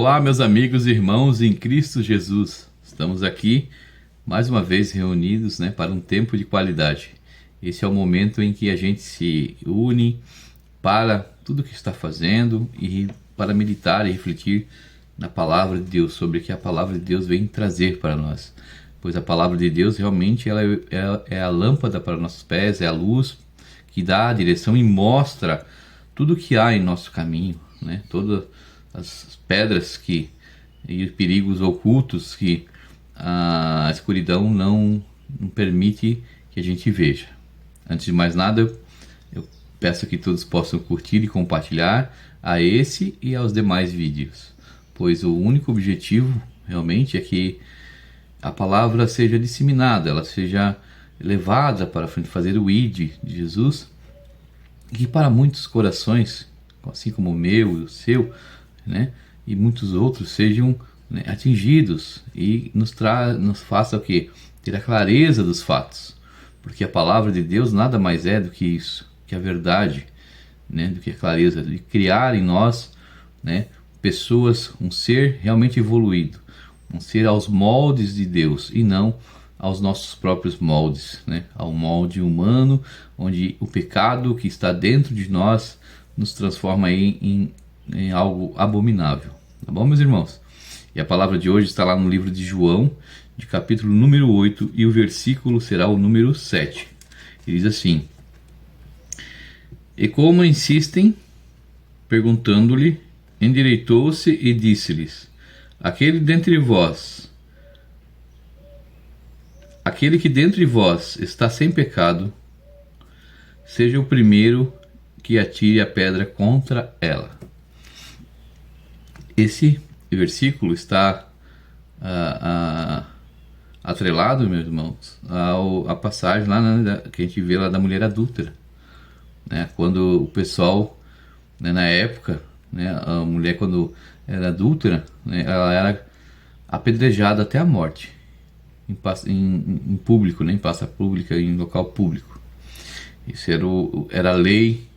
Olá, meus amigos e irmãos em Cristo Jesus. Estamos aqui mais uma vez reunidos, para um tempo de qualidade. Esse é o momento em que a gente se une para tudo o que está fazendo e para meditar e refletir na palavra de Deus, sobre o que a palavra de Deus vem trazer para nós. Pois a palavra de Deus realmente ela é a lâmpada para nossos pés, é a luz que dá a direção e mostra tudo o que há em nosso caminho, todas as pedras e os perigos ocultos que a escuridão não permite que a gente veja. Antes de mais nada, eu peço que todos possam curtir e compartilhar a esse e aos demais vídeos, pois o único objetivo realmente é que a palavra seja disseminada, ela seja levada para frente, fazer o ID de Jesus, que para muitos corações, assim como o meu e o seu, e muitos outros sejam atingidos e nos faça o quê? Ter a clareza dos fatos, porque a palavra de Deus nada mais é do que isso, que a verdade, do que a clareza, de criar em nós, pessoas, um ser realmente evoluído, um ser aos moldes de Deus e não aos nossos próprios moldes, ao molde humano, onde o pecado que está dentro de nós nos transforma em algo abominável. Tá bom, meus irmãos? E a palavra de hoje está lá no livro de João, de capítulo número 8, e o versículo será o número 7. Ele diz assim: E como insistem, perguntando-lhe, endireitou-se e disse-lhes: Aquele que dentre vós está sem pecado, seja o primeiro que atire a pedra contra ela. Esse versículo está atrelado, meus irmãos, à passagem lá que a gente vê lá da mulher adúltera, quando o pessoal, na época, a mulher, quando era adúltera, ela era apedrejada até a morte em público, em praça pública, em local público. Isso era a lei,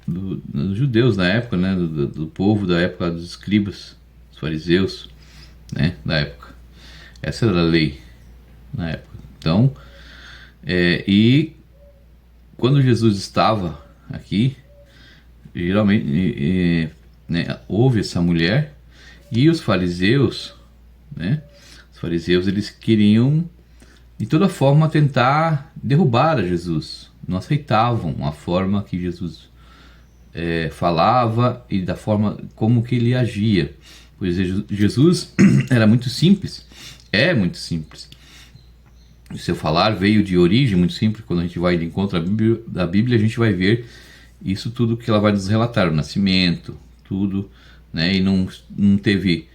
dos judeus na época, do povo da época, dos escribas, dos fariseus, da época. Essa era a lei na época. Então, e quando Jesus estava aqui, geralmente houve essa mulher, e os fariseus, eles queriam de toda forma tentar derrubar a Jesus. Não aceitavam a forma que Jesus falava e da forma como que ele agia, pois Jesus era muito simples, é muito simples. O seu falar veio de origem muito simples. Quando a gente vai de encontro da Bíblia, a gente vai ver isso tudo que ela vai nos relatar, o nascimento, tudo, e não teve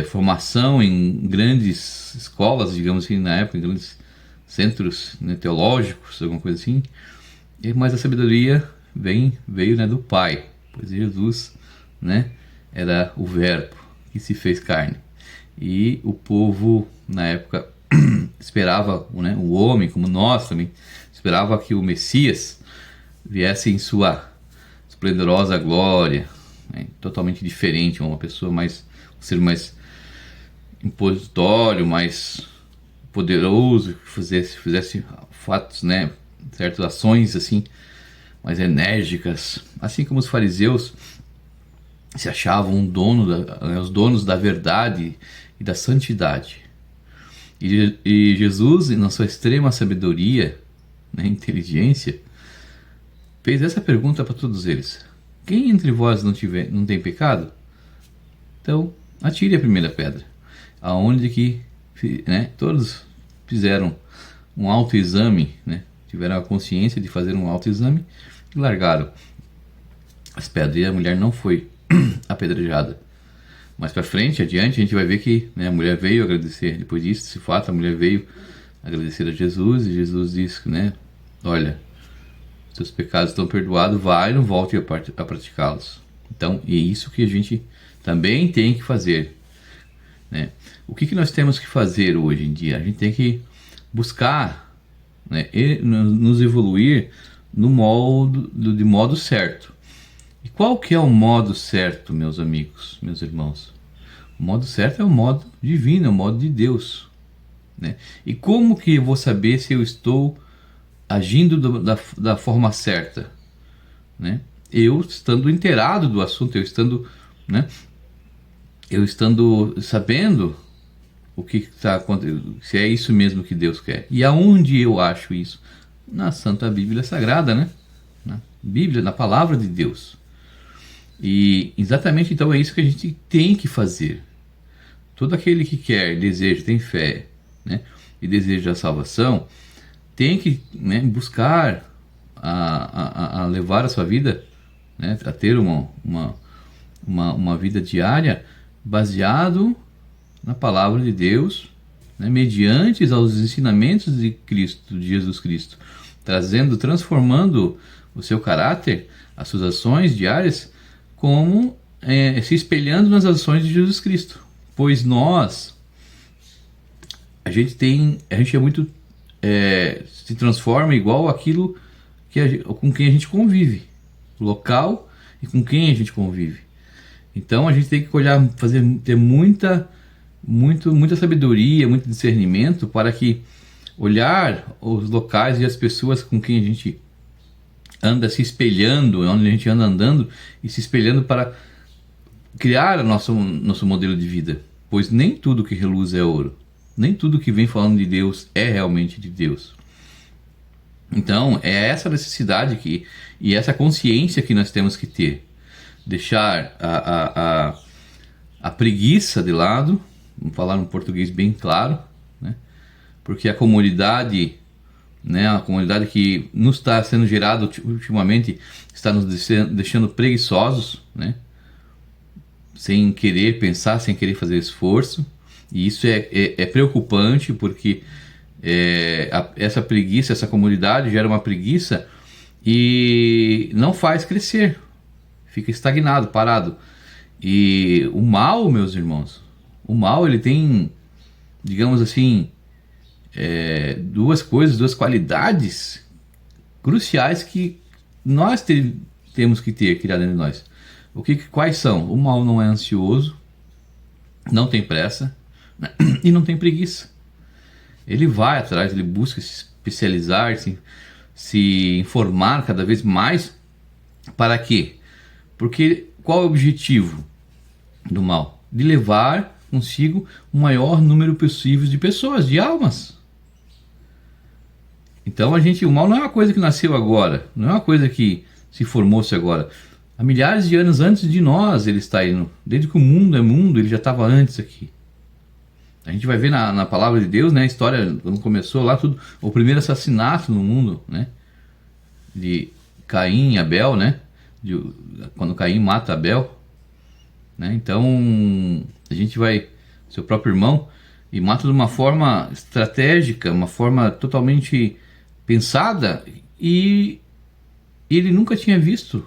formação em grandes escolas, digamos assim, na época, em grandes centros teológicos, alguma coisa assim, mas a sabedoria veio do Pai, pois Jesus era o Verbo que se fez carne, e o povo na época esperava, o homem, como nós também, esperava que o Messias viesse em sua esplendorosa glória, totalmente diferente, um ser mais impositório, mais poderoso, que fizesse fatos, certas ações assim, mais enérgicas, assim como os fariseus se achavam os donos da verdade e da santidade. E Jesus, na sua extrema sabedoria, inteligência, fez essa pergunta para todos eles: quem entre vós não tem pecado? Então, atire a primeira pedra. Aonde que todos fizeram um autoexame, tiveram a consciência de fazer um autoexame e largaram as pedras, e a mulher não foi apedrejada. Mais para frente, adiante, a gente vai ver que a mulher veio agradecer. Depois disso, esse fato, a mulher veio agradecer a Jesus, e Jesus disse, olha, seus pecados estão perdoados, vai e não volte a praticá-los. Então, é isso que a gente também tem que fazer. O que nós temos que fazer hoje em dia? A gente tem que buscar nos evoluir de modo certo. E qual que é o modo certo, meus amigos, meus irmãos? O modo certo é o modo divino, é o modo de Deus, né? E como que eu vou saber se eu estou agindo da forma certa, né? Eu estando inteirado do assunto, né? Eu estando sabendo o que está acontecendo, se é isso mesmo que Deus quer. E aonde eu acho isso? Na Santa Bíblia Sagrada, né? Na Bíblia, na Palavra de Deus. E exatamente então é isso que a gente tem que fazer. Todo aquele que quer, deseja, tem fé, né, e deseja a salvação, tem que, né, buscar a levar a sua vida, né, a ter uma vida diária baseado na palavra de Deus, né, mediante aos ensinamentos de Cristo, de Jesus Cristo, transformando o seu caráter, as suas ações diárias, como se espelhando nas ações de Jesus Cristo. Pois a gente é muito, se transforma igual aquilo com quem a gente convive, o local e com quem a gente convive. Então a gente tem que olhar, ter muita sabedoria, muito discernimento para que olhar os locais e as pessoas com quem a gente anda se espelhando, onde a gente anda andando e se espelhando para criar o nosso modelo de vida. Pois nem tudo que reluz é ouro. Nem tudo que vem falando de Deus é realmente de Deus. Então, é essa necessidade e essa consciência que nós temos que ter. Deixar a preguiça de lado, vamos falar um português bem claro, né? Porque a comodidade, né, a comunidade que nos está sendo gerada ultimamente está nos deixando preguiçosos, né, sem querer pensar, sem querer fazer esforço, e isso é preocupante, porque essa preguiça, essa comodidade gera uma preguiça e não faz crescer, fica estagnado, parado. E o mal, meus irmãos, o mal, ele tem, digamos assim, duas qualidades cruciais que nós temos que ter criado dentro de nós. Quais são? O mal não é ansioso, não tem pressa, né, e não tem preguiça. Ele vai atrás, ele busca se especializar, se informar cada vez mais. Para quê? Porque qual é o objetivo do mal? De levar consigo o maior número possível de pessoas, de almas. Então o mal não é uma coisa que nasceu agora, não é uma coisa que se formou-se agora. Há milhares de anos antes de nós ele está indo. Desde que o mundo é mundo, ele já estava antes aqui. A gente vai ver na palavra de Deus, né, a história, quando começou lá, tudo, o primeiro assassinato no mundo, né, de Caim e Abel, né, quando Caim mata Abel, né, então a gente vai, seu próprio irmão, e mata de uma forma estratégica, uma forma totalmente pensada, e ele nunca tinha visto,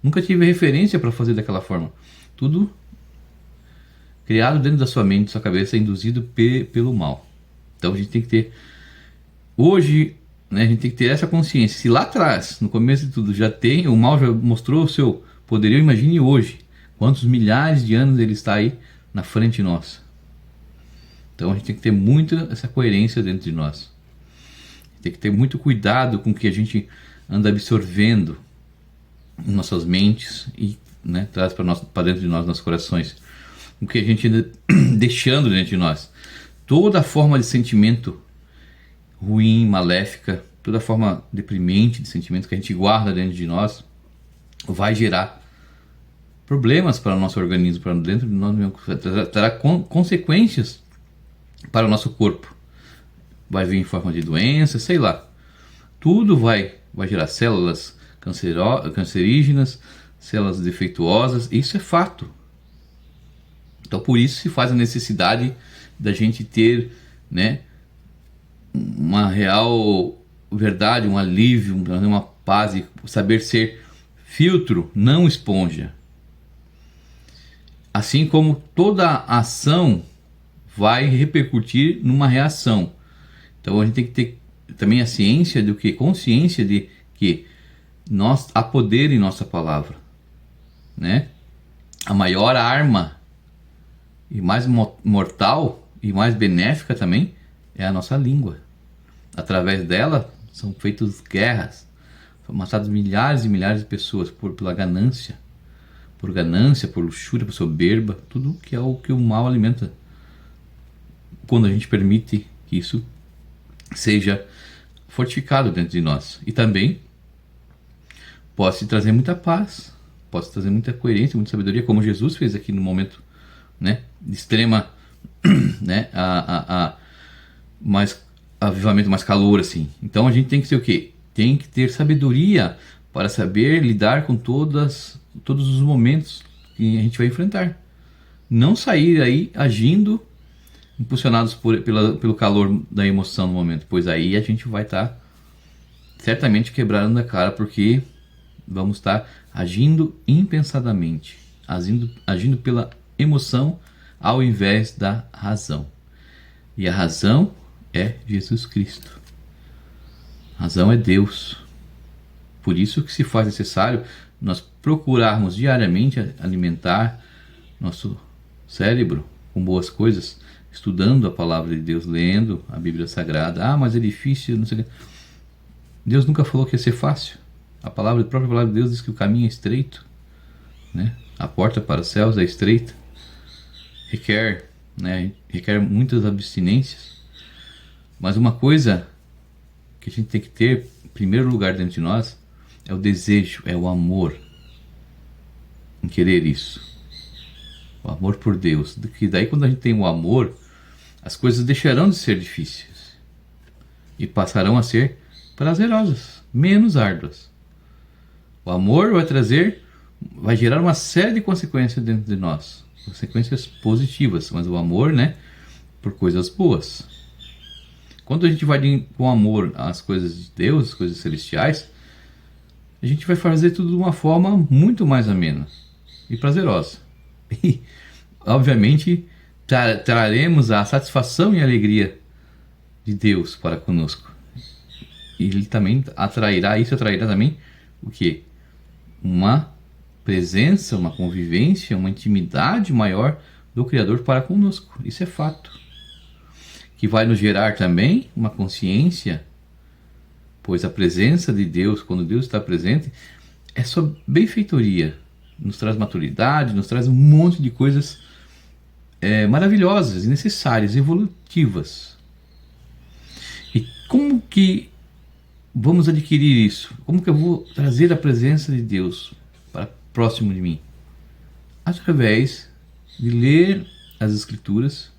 nunca tive referência para fazer daquela forma. Tudo criado dentro da sua mente, da sua cabeça, induzido pelo mal. Então a gente tem que ter, hoje, né, a gente tem que ter essa consciência. Se lá atrás, no começo de tudo, o mal já mostrou o seu poderio, imagine hoje, quantos milhares de anos ele está aí na frente nossa. Então a gente tem que ter muita essa coerência dentro de nós. Tem que ter muito cuidado com o que a gente anda absorvendo em nossas mentes e, né, traz para dentro de nós, nossos corações. O que a gente anda deixando dentro de nós. Toda forma de sentimento ruim, maléfica, toda forma deprimente de sentimento que a gente guarda dentro de nós vai gerar problemas para o nosso organismo, para dentro de nós, terá consequências para o nosso corpo. Vai vir em forma de doença, sei lá. Tudo vai gerar células cancerígenas, células defeituosas, isso é fato. Então por isso se faz a necessidade da gente ter, né, uma real verdade, um alívio, uma paz, e saber ser filtro, não esponja. Assim como toda ação vai repercutir numa reação. Então a gente tem que ter também a ciência consciência de que há poder em nossa palavra, né? A maior arma e mais mortal e mais benéfica também é a nossa língua. Através dela são feitas guerras, são matados milhares e milhares de pessoas pela ganância, por luxúria, por soberba, tudo que é o que o mal alimenta. Quando a gente permite que isso seja fortificado dentro de nós. E também pode trazer muita paz, pode trazer muita coerência, muita sabedoria, como Jesus fez aqui no momento, né, de extrema, né, mais avivamento, mais calor, assim. Então a gente tem que ser o quê? Tem que ter sabedoria para saber lidar com todos os momentos que a gente vai enfrentar. Não sair aí agindo impulsionados pelo calor da emoção no momento, pois aí a gente vai estar certamente quebrando a cara, porque vamos estar agindo impensadamente, agindo pela emoção ao invés da razão. E a razão é Jesus Cristo. A razão é Deus. Por isso que se faz necessário nós procurarmos diariamente alimentar nosso cérebro com boas coisas, estudando a palavra de Deus, lendo a Bíblia Sagrada. Ah, mas é difícil, não sei o que. Deus nunca falou que ia ser fácil. A própria palavra de Deus diz que o caminho é estreito, né? A porta para os céus é estreita. Requer muitas abstinências. Mas uma coisa que a gente tem que ter em primeiro lugar dentro de nós é o desejo, é o amor em querer isso. O amor por Deus. Que daí, quando a gente tem o amor, as coisas deixarão de ser difíceis e passarão a ser prazerosas, menos árduas. O amor vai gerar uma série de consequências dentro de nós, consequências positivas, mas o amor, né, por coisas boas. Quando a gente vai com amor às coisas de Deus, as coisas celestiais, a gente vai fazer tudo de uma forma muito mais amena e prazerosa. E, obviamente, traremos a satisfação e a alegria de Deus para conosco. E Ele também atrairá também o quê? Uma presença, uma convivência, uma intimidade maior do Criador para conosco. Isso é fato. Que vai nos gerar também uma consciência, pois a presença de Deus, quando Deus está presente, é sua benfeitoria. Nos traz maturidade, nos traz um monte de coisas maravilhosas, necessárias, evolutivas. E como que vamos adquirir isso? Como que eu vou trazer a presença de Deus para próximo de mim? Através de ler as Escrituras,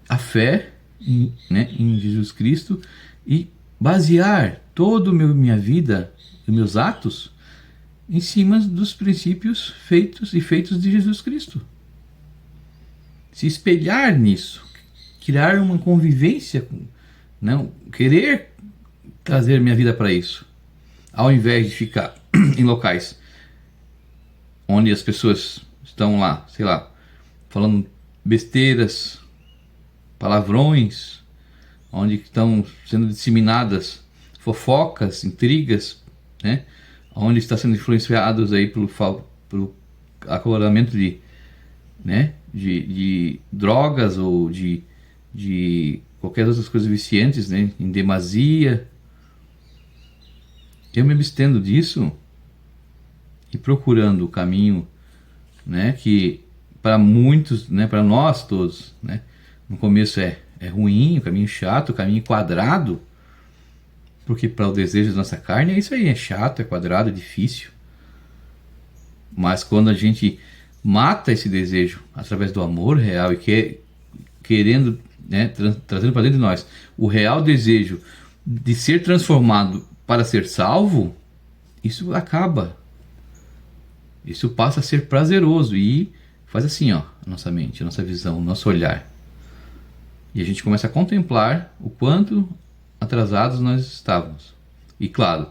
a fé em Jesus Cristo, e basear toda a minha vida e meus atos em cima dos princípios feitos de Jesus Cristo. Se espelhar nisso, criar uma convivência, não, querer trazer minha vida para isso, ao invés de ficar em locais onde as pessoas estão lá, sei lá, falando besteiras, palavrões, onde estão sendo disseminadas fofocas, intrigas, né? Onde está sendo influenciados aí pelo acaloramento de drogas ou de qualquer outras coisas viciantes, né? Em demasia. Eu me abstendo disso e procurando o caminho, né? Que para muitos, né? Para nós todos, né? No começo é ruim, o caminho chato, o caminho quadrado, porque para o desejo da nossa carne é isso aí, é chato, é quadrado, é difícil. Mas quando a gente mata esse desejo através do amor real e querendo, né, trazendo para dentro de nós o real desejo de ser transformado para ser salvo, isso acaba. Isso passa a ser prazeroso e faz assim, ó, a nossa mente, a nossa visão, o nosso olhar. E a gente começa a contemplar o quanto atrasados nós estávamos. E claro,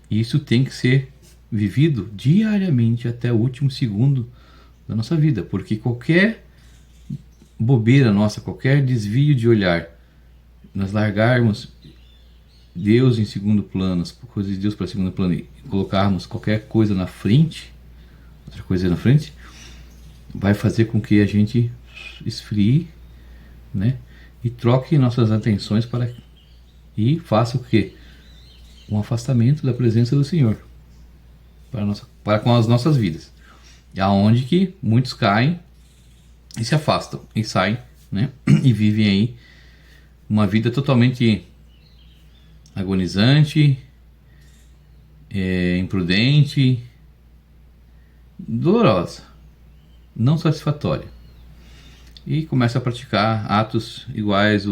isso tem que ser vivido diariamente até o último segundo da nossa vida, porque qualquer bobeira nossa, qualquer desvio de olhar, nós largarmos Deus em segundo plano, as coisas de Deus para segundo plano, e colocarmos qualquer coisa na frente, outra coisa na frente, vai fazer com que a gente esfrie, né? E troque nossas atenções e faça o quê? Um afastamento da presença do Senhor para com as nossas vidas. E aonde que muitos caem e se afastam e saem, né? E vivem aí uma vida totalmente agonizante, imprudente, dolorosa, não satisfatória, e começa a praticar atos iguais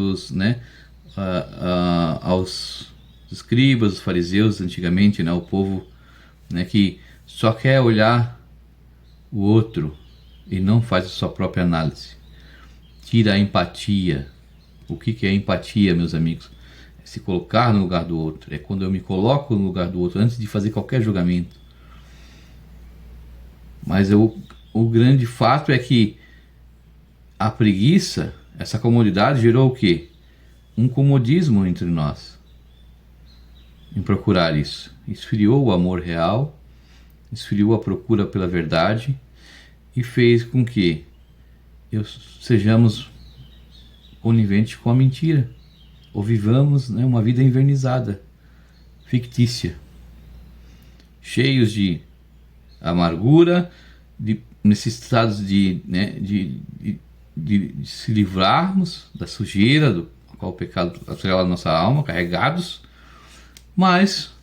aos escribas, os fariseus antigamente, né? O povo, né, que só quer olhar o outro e não faz a sua própria análise, tira a empatia. O que é empatia, meus amigos? É se colocar no lugar do outro, é quando eu me coloco no lugar do outro antes de fazer qualquer julgamento. Mas o grande fato é que a preguiça, essa comodidade, gerou o quê? Um comodismo entre nós em procurar isso. Esfriou o amor real, esfriou a procura pela verdade e fez com que sejamos coniventes com a mentira, ou vivamos, né, uma vida invernizada, fictícia, cheios de amargura, necessitados de se livrarmos da sujeira do qual o pecado atrela a nossa alma, carregados, mas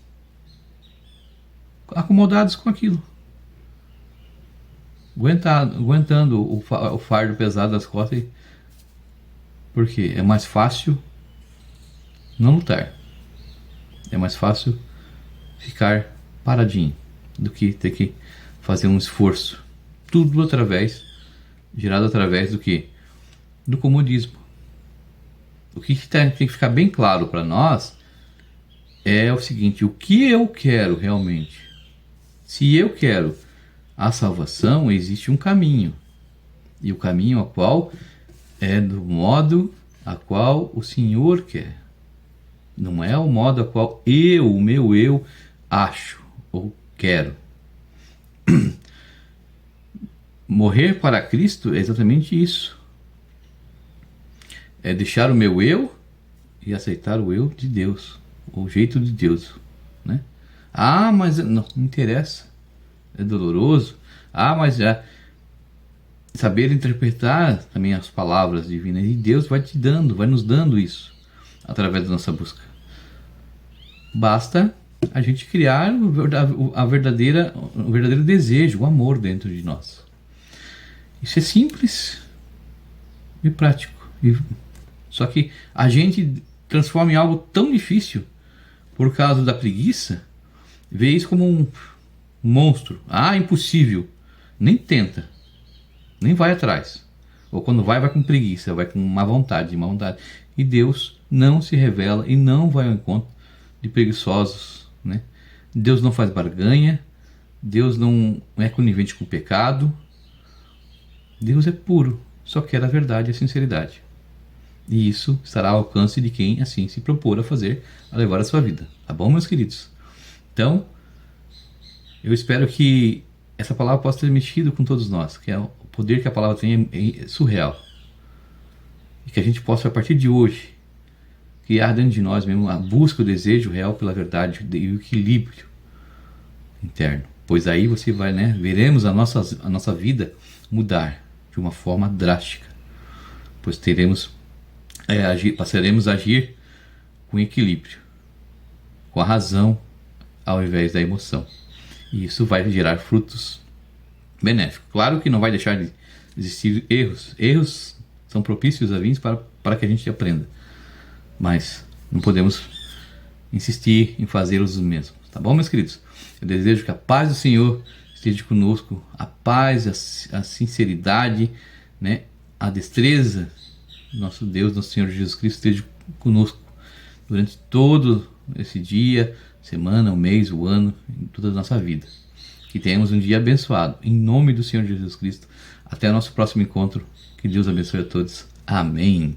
acomodados com aquilo, aguentando o fardo pesado das costas, porque é mais fácil não lutar, é mais fácil ficar paradinho do que ter que fazer um esforço, tudo gerado através do que? Do comodismo. O que tem que ficar bem claro para nós é o seguinte: o que eu quero realmente? Se eu quero a salvação, existe um caminho, e o caminho a qual é do modo a qual o Senhor quer, não é o modo a qual o meu eu acho ou quero. Morrer para Cristo é exatamente isso. É deixar o meu eu e aceitar o eu de Deus, o jeito de Deus, né? Ah, mas não interessa, é doloroso. Ah, mas saber interpretar também as palavras divinas, e Deus vai nos dando isso através da nossa busca. Basta a gente criar o verdadeiro desejo, o amor dentro de nós. Isso é simples e prático. Só que a gente transforma em algo tão difícil por causa da preguiça, vê isso como um monstro. Ah, impossível. Nem tenta, nem vai atrás. Ou quando vai com preguiça, vai com má vontade. E Deus não se revela e não vai ao encontro de preguiçosos, né? Deus não faz barganha, Deus não é conivente com o pecado. Deus é puro, só quer a verdade e a sinceridade. E isso estará ao alcance de quem assim se propor a levar a sua vida. Tá bom, meus queridos? Então, eu espero que essa palavra possa ter mexido com todos nós, que é o poder que a palavra tem é surreal. E que a gente possa, a partir de hoje, criar dentro de nós mesmo a busca, o desejo real pela verdade e o equilíbrio interno. Pois aí você vai, veremos a nossa vida mudar de uma forma drástica. Pois passaremos a agir com equilíbrio, com a razão ao invés da emoção. E isso vai gerar frutos benéficos. Claro que não vai deixar de existir erros. Erros são propícios a vir para que a gente aprenda. Mas não podemos insistir em fazer os mesmos. Tá bom, meus queridos? Eu desejo que a paz do Senhor esteja conosco. A paz, a sinceridade, a destreza do nosso Deus, nosso Senhor Jesus Cristo, esteja conosco durante todo esse dia, semana, o mês, o ano, em toda a nossa vida. Que tenhamos um dia abençoado. Em nome do Senhor Jesus Cristo. Até o nosso próximo encontro. Que Deus abençoe a todos. Amém.